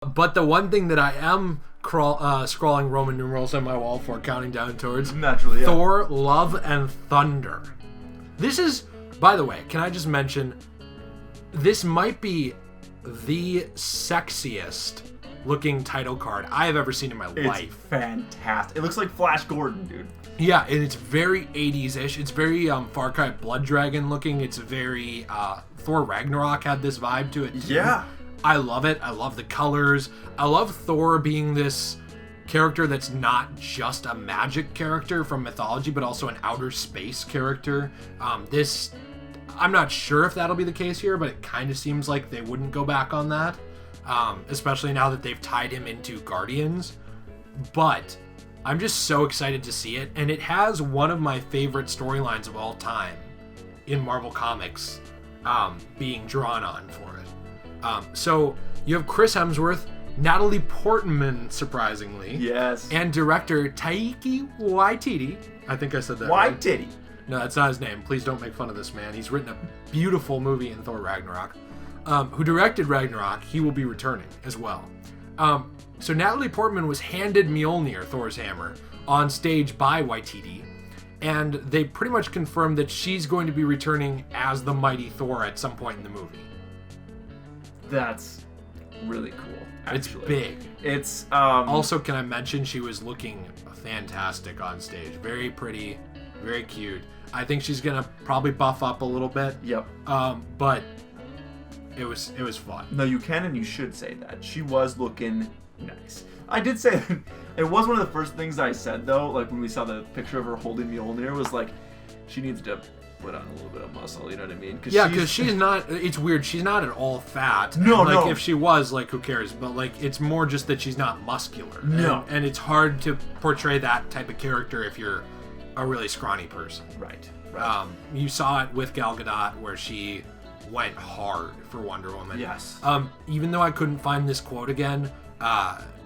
But the one thing that I am scrawling Roman numerals on my wall for, counting down towards, naturally, yeah. Thor, Love, and Thunder. This is, by the way, can I just mention, this might be the sexiest looking title card I have ever seen in my life. It's fantastic. It looks like Flash Gordon, dude. Yeah, and it's very 80s-ish. It's very Far Cry Blood Dragon looking. It's very Thor Ragnarok had this vibe to it too. Yeah. I love it. I love the colors. I love Thor being this character that's not just a magic character from mythology, but also an outer space character. I'm not sure if that'll be the case here, but it kind of seems like they wouldn't go back on that, especially now that they've tied him into Guardians. But I'm just so excited to see it, and it has one of my favorite storylines of all time in Marvel Comics being drawn on for it. So you have Chris Hemsworth, Natalie Portman, surprisingly. Yes. And director Taiki Waititi. I think I said that Waititi. Right. No, that's not his name. Please don't make fun of this man. He's written a beautiful movie in Thor Ragnarok. Who directed Ragnarok. He will be returning as well. So Natalie Portman was handed Mjolnir, Thor's hammer, on stage by Waititi. And they pretty much confirmed that she's going to be returning as the Mighty Thor at some point in the movie. That's really cool, actually. It's big. It's, Also, can I mention she was looking fantastic on stage. Very pretty, very cute. I think she's gonna probably buff up a little bit. Yep. But it was fun. No, you can and you should say that. She was looking nice. I did say that. It was one of the first things I said, though, like when we saw the picture of her holding Mjolnir, was like, she needs to put on a little bit of muscle, you know what I mean? Because she's not, it's weird, she's not at all fat. No, like, no. if she was, like, who cares? But, like, it's more just that she's not muscular. No. And it's hard to portray that type of character if you're a really scrawny person. Right. You saw it with Gal Gadot, where she went hard for Wonder Woman. Yes. Even though I couldn't find this quote again,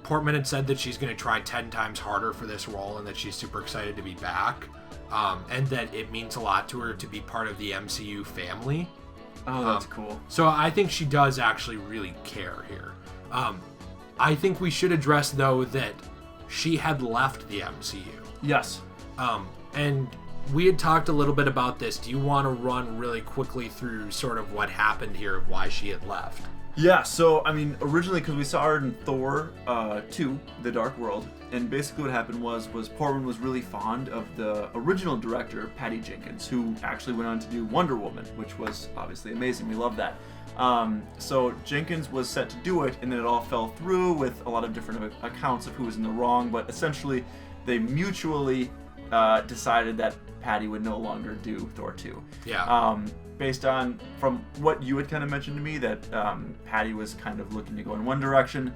Portman had said that she's going to try 10 times harder for this role and that she's super excited to be back. And that it means a lot to her to be part of the MCU family. Oh, that's cool. So I think she does actually really care here. I think we should address, though, that she had left the MCU. Yes. And we had talked a little bit about this. Do you want to run really quickly through sort of what happened here of why she had left? Yeah, so, I mean, originally, because we saw her in Thor 2, The Dark World, and basically what happened was Portman was really fond of the original director, Patty Jenkins, who actually went on to do Wonder Woman, which was obviously amazing. We love that. So Jenkins was set to do it, and then it all fell through with a lot of different accounts of who was in the wrong, but essentially they mutually decided that Patty would no longer do Thor 2. Yeah. Based on, from what you had kind of mentioned to me, that Patty was kind of looking to go in one direction,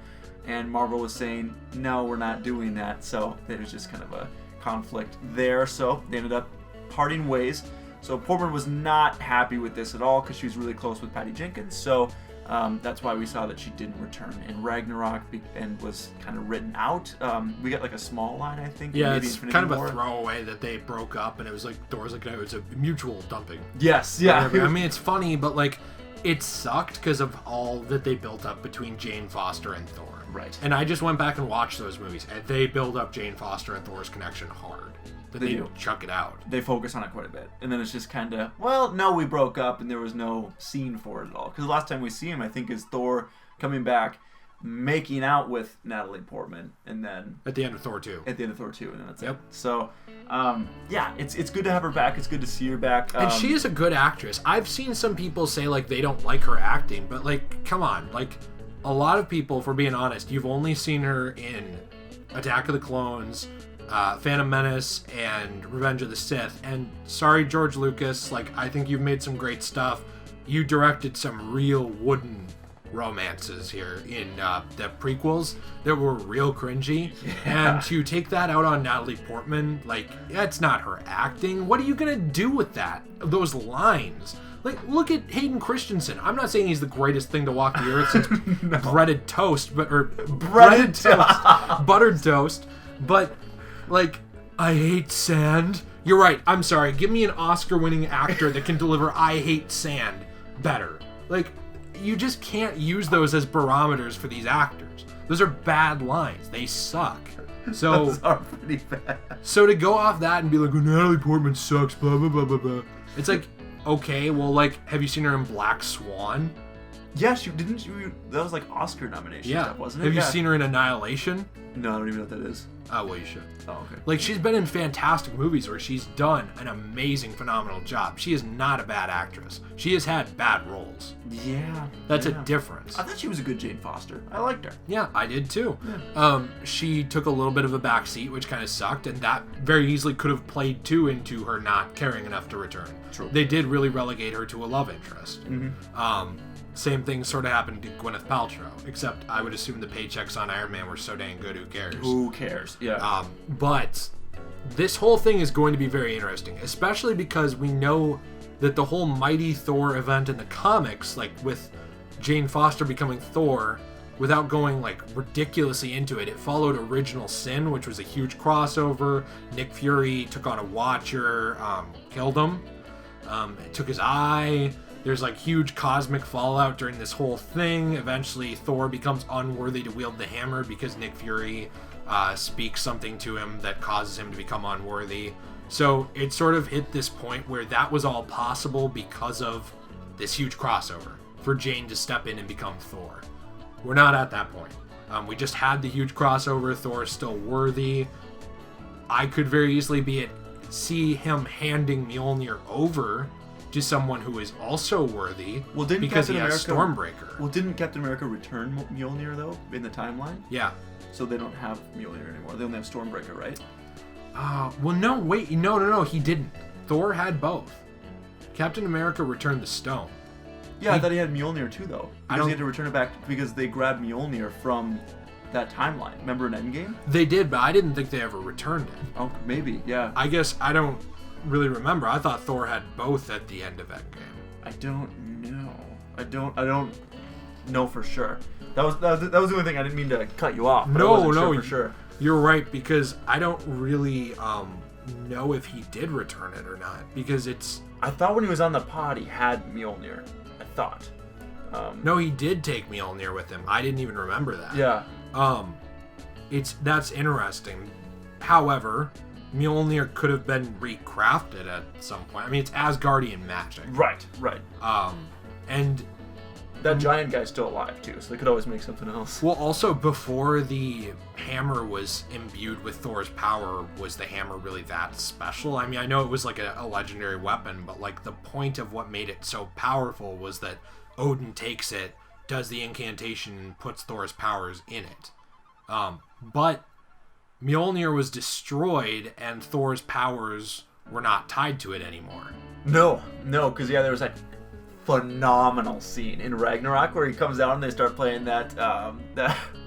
and Marvel was saying, no, we're not doing that. So there was just kind of a conflict there. So they ended up parting ways. So Portman was not happy with this at all because she was really close with Patty Jenkins. So that's why we saw that she didn't return in Ragnarok and was kind of written out. We got like a small line, I think. Yeah, maybe it's Infinity kind of War. a throwaway that they broke up, and it was like Thor's like, it was a mutual dumping. Yes, yeah. I mean, it's funny, but like, it sucked because of all that they built up between Jane Foster and Thor. Right. And I just went back and watched those movies, and they build up Jane Foster and Thor's connection hard. But they do. chuck it out. They focus on it quite a bit. And then it's just kind of, well, no, we broke up, and there was no scene for it at all. Because the last time we see him, I think, is Thor coming back, making out with Natalie Portman, and then... At the end of Thor 2. At the end of Thor 2, and then that's Yep. it. So, yeah, it's good to have her back. It's good to see her back. And she is a good actress. I've seen some people say, like, they don't like her acting, but, like, come on. Like, a lot of people, for being honest, you've only seen her in Attack of the Clones, Phantom Menace, and Revenge of the Sith. And sorry, George Lucas, like, I think you've made some great stuff. You directed some real wooden romances here in the prequels that were real cringy. Yeah. And to take that out on Natalie Portman, like, that's not her acting. What are you gonna do with that? Those lines. Like, look at Hayden Christensen. I'm not saying he's the greatest thing to walk the earth since breaded toast, buttered toast, but like, I hate sand. You're right. I'm sorry. Give me an Oscar-winning actor that can deliver I hate sand better. Like, you just can't use those as barometers for these actors. Those are bad lines. They suck. So Those are pretty bad. So to go off that and be like, oh, Natalie Portman sucks, blah, blah, blah, blah, blah. It's like, okay, well, like, have you seen her in Black Swan? Yes, didn't you? That was like Oscar nomination stuff, wasn't it? Have you seen her in Annihilation? No, I don't even know what that is. Oh, well, you should. Oh, okay. Like, she's been in fantastic movies where she's done an amazing, phenomenal job. She is not a bad actress. She has had bad roles. Yeah. That's a difference. I thought she was a good Jane Foster. I liked her. Yeah, I did too. Yeah. She took a little bit of a backseat, which kind of sucked, and that very easily could have played too into her not caring enough to return. True. They did really relegate her to a love interest. Mm-hmm. Same thing sort of happened to Gwyneth Paltrow, except I would assume the paychecks on Iron Man were so dang good, who cares? Who cares? Yeah. But this whole thing is going to be very interesting, especially because we know that the whole Mighty Thor event in the comics, like with Jane Foster becoming Thor, without going like ridiculously into it, it followed Original Sin, which was a huge crossover. Nick Fury took on a Watcher, killed him, it took his eye. There's like huge cosmic fallout during this whole thing. Eventually, Thor becomes unworthy to wield the hammer because Nick Fury speaks something to him that causes him to become unworthy. So it sort of hit this point where that was all possible because of this huge crossover for Jane to step in and become Thor. We're not at that point. We just had the huge crossover. Thor is still worthy. I could very easily see him handing Mjolnir over to someone who is also worthy, because he has Stormbreaker. Well, didn't Captain America return Mjolnir, though, in the timeline? Yeah. So they don't have Mjolnir anymore. They only have Stormbreaker, right? Well, no, wait. No, he didn't. Thor had both. Captain America returned the stone. Yeah, I thought he had Mjolnir, too, though. Because he had to return it back because they grabbed Mjolnir from that timeline. Remember in Endgame? They did, but I didn't think they ever returned it. Oh, maybe, yeah. I guess I don't really remember. I thought Thor had both at the end of Endgame. I don't know. I don't know for sure. That was the only thing. I didn't mean to cut you off. But I wasn't sure for sure. You're right, because I don't really know if he did return it or not, because it's... I thought when he was on the pod he had Mjolnir. I thought. No, he did take Mjolnir with him. I didn't even remember that. Yeah. That's interesting. However, Mjolnir could have been recrafted at some point. I mean, it's Asgardian magic. Right. And that giant guy's still alive too, so they could always make something else. Well, also, before the hammer was imbued with Thor's power, was the hammer really that special? I mean, I know it was like a legendary weapon, but like the point of what made it so powerful was that Odin takes it, does the incantation, and puts Thor's powers in it. But Mjolnir was destroyed, and Thor's powers were not tied to it anymore. No, because there was that phenomenal scene in Ragnarok where he comes out and they start playing that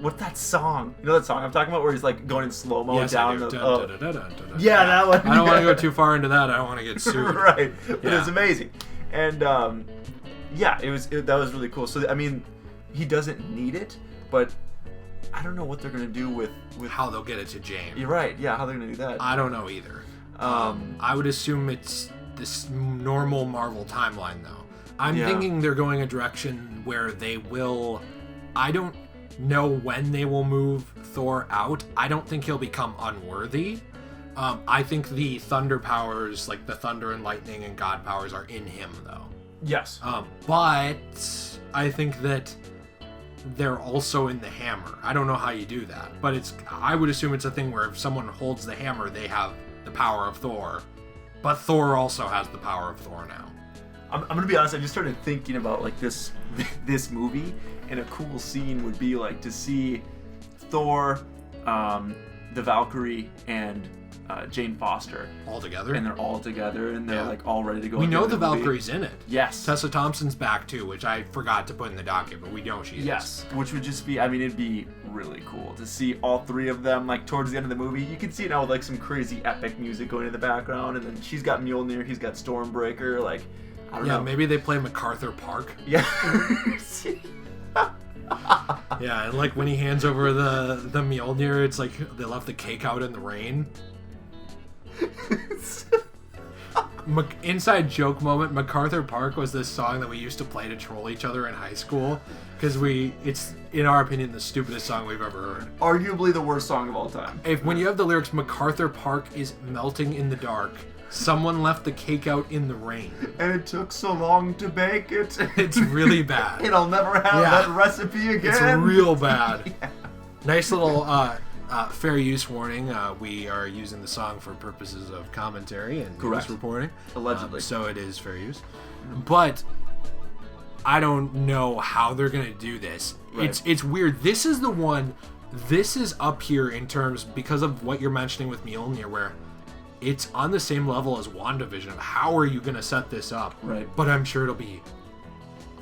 what's that song? You know that song I'm talking about where he's like going in slow-mo down the... Yeah, that one. I don't want to go too far into that. I don't want to get sued. Right, but it's amazing. And that was really cool. So I mean, he doesn't need it, but I don't know what they're gonna do with how they'll get it to Jane. You're right. Yeah, how they're gonna do that. I don't know either. I would assume it's this normal Marvel timeline, though. I'm thinking they're going a direction where they will... I don't know when they will move Thor out. I don't think he'll become unworthy. I think the thunder powers, like the thunder and lightning and god powers, are in him, though. Yes. But I think that they're also in the hammer. I don't know how you do that, but I would assume it's a thing where if someone holds the hammer, they have the power of Thor. But Thor also has the power of Thor now. I'm gonna be honest. I just started thinking about like this movie, and a cool scene would be like to see Thor, the Valkyrie, and Jane Foster all together, and they're all together, and they're like all ready to go. We know the Valkyrie's in it. Yes, Tessa Thompson's back too, which I forgot to put in the docket, but we know she is. Yes, which would just be, I mean, it'd be really cool to see all three of them like towards the end of the movie. You can see it now with like some crazy epic music going in the background, and then she's got Mjolnir, he's got Stormbreaker, like. I don't know. Maybe they play MacArthur Park. Yeah. Yeah, and like when he hands over the Mjolnir, it's like they left the cake out in the rain. inside joke moment, MacArthur Park was this song that we used to play to troll each other in high school because it's, in our opinion, the stupidest song we've ever heard. Arguably the worst song of all time. When you have the lyrics, MacArthur Park is melting in the dark, someone left the cake out in the rain. And it took so long to bake it. It's really bad. And I'll never have that recipe again. It's real bad. Yeah. Nice little fair use warning. We are using the song for purposes of commentary and news reporting. Allegedly. So it is fair use. But I don't know how they're going to do this. Right. It's weird. This is the one, this is up here in terms, because of what you're mentioning with Mjolnir, where it's on the same level as WandaVision. How are you going to set this up? Right. But I'm sure it'll be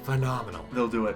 phenomenal. They'll do it.